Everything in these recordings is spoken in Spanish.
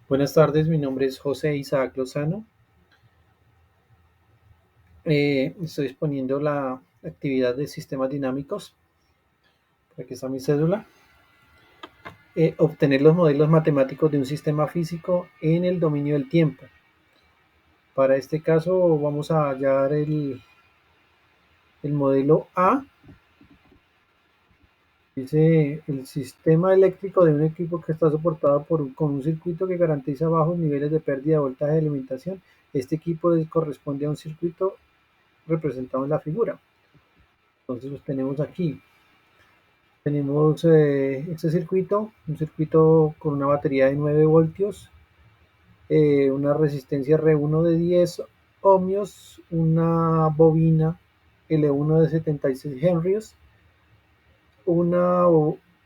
Buenas tardes, mi nombre es José Isaac Lozano. Estoy exponiendo la actividad de sistemas dinámicos. Aquí está mi cédula. Obtener los modelos matemáticos de un sistema físico en el dominio del tiempo. Para este caso vamos a hallar el modelo A. Dice el sistema eléctrico de un equipo que está soportado con un circuito que garantiza bajos niveles de pérdida de voltaje de alimentación. Este equipo corresponde a un circuito representado en la figura. Entonces los tenemos aquí. Tenemos este circuito, un circuito con una batería de 9 voltios, una resistencia R1 de 10 ohmios, una bobina L1 de 76 henrios, una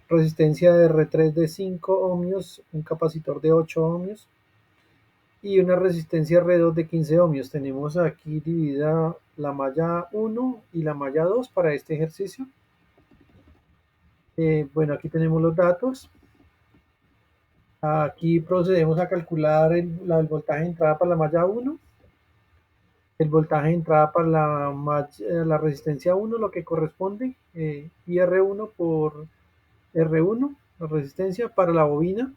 resistencia de R3 de 5 ohmios, un capacitor de 8 ohmios y una resistencia R2 de 15 ohmios. Tenemos aquí dividida la malla 1 y la malla 2 para este ejercicio. Bueno, aquí tenemos los datos. Aquí procedemos a calcular el voltaje de entrada para la malla 1, el voltaje de entrada para la resistencia 1, lo que corresponde, IR1 por R1, la resistencia para la bobina,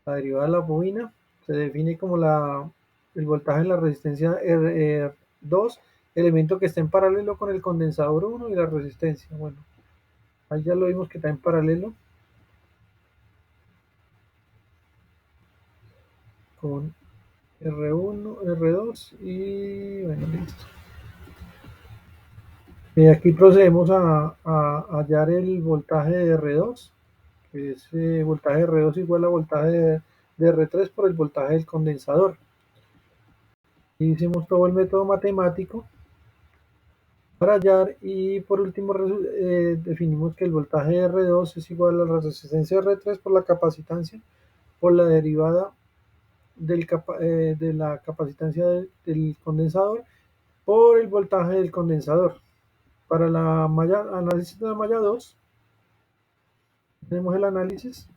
la derivada de la bobina, se define como el voltaje de la resistencia R2, elemento que está en paralelo con el condensador 1 y la resistencia. Bueno, ahí ya lo vimos que está en paralelo con R1, R2 y bueno, listo. Aquí procedemos a hallar el voltaje de R2, que es voltaje de R2 igual a voltaje de R3 por el voltaje del condensador. Y hicimos todo el método matemático para hallar y por último definimos que el voltaje de R2 es igual a la resistencia de R3 por la capacitancia por la derivada de la capacitancia del condensador por el voltaje del condensador. Para la análisis de la malla 2, tenemos el análisis.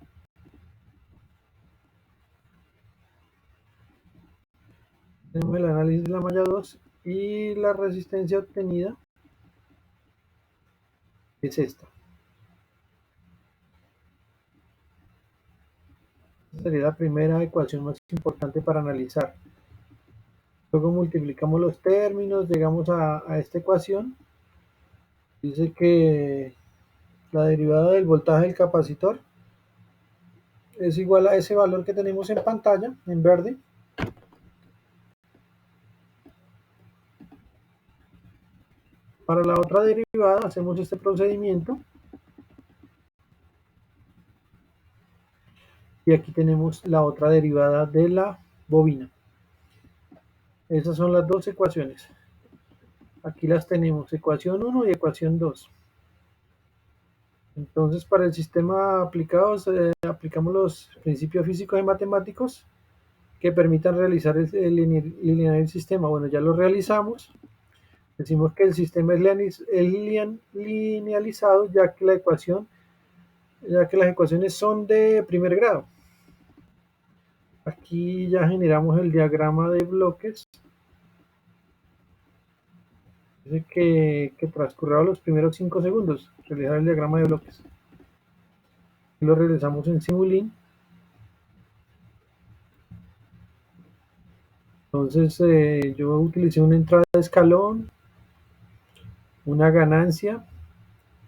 Tenemos el análisis de la malla 2 y la resistencia obtenida es esta. Esta sería la primera ecuación más importante para analizar. Luego multiplicamos los términos, llegamos a esta ecuación. Dice que la derivada del voltaje del capacitor es igual a ese valor que tenemos en pantalla, en verde. Para la otra derivada hacemos este procedimiento. Y aquí tenemos la otra derivada de la bobina. Esas son las dos ecuaciones. Aquí las tenemos, ecuación 1 y ecuación 2. Entonces, para el sistema aplicado, aplicamos los principios físicos y matemáticos que permitan realizar linear el sistema. Bueno, ya lo realizamos. Decimos que el sistema es linealizado, ya que las ecuaciones son de primer grado. Aquí ya generamos el diagrama de bloques. Dice que transcurrió los primeros 5 segundos realizar el diagrama de bloques. Lo realizamos en Simulink. Entonces yo utilicé una entrada de escalón, una ganancia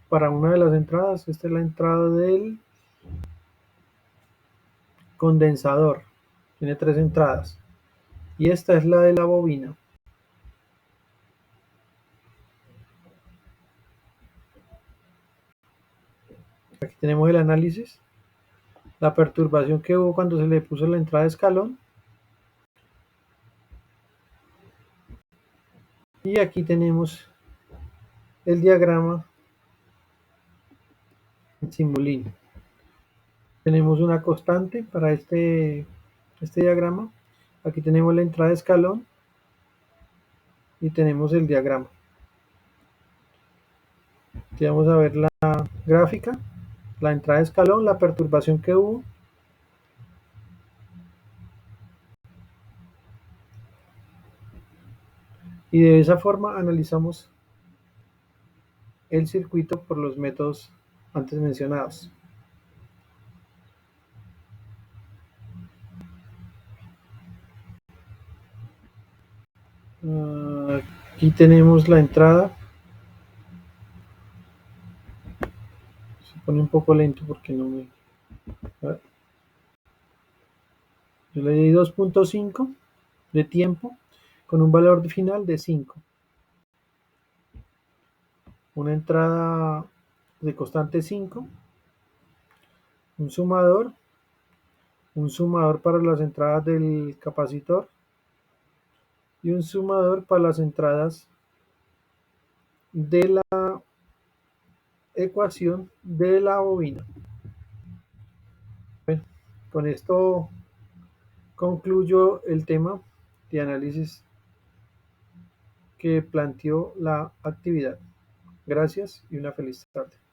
para una de las entradas. Esta es la entrada del condensador. Tiene 3 entradas. Y esta es la de la bobina. Aquí tenemos el análisis. La perturbación que hubo cuando se le puso la entrada de escalón. Y aquí tenemos el diagrama en Simulink. Tenemos una constante para este diagrama. Aquí tenemos la entrada de escalón y tenemos el diagrama. Aquí vamos a ver la gráfica, la entrada de escalón, la perturbación que hubo Y de esa forma analizamos el circuito por los métodos antes mencionados. Aquí tenemos la entrada. Se pone un poco lento porque no me... Yo le di 2.5 de tiempo con un valor final de 5. Una entrada de constante 5, un sumador para las entradas del capacitor y un sumador para las entradas de la ecuación de la bobina. Bueno, con esto concluyo el tema de análisis que planteó la actividad. Gracias y una feliz tarde.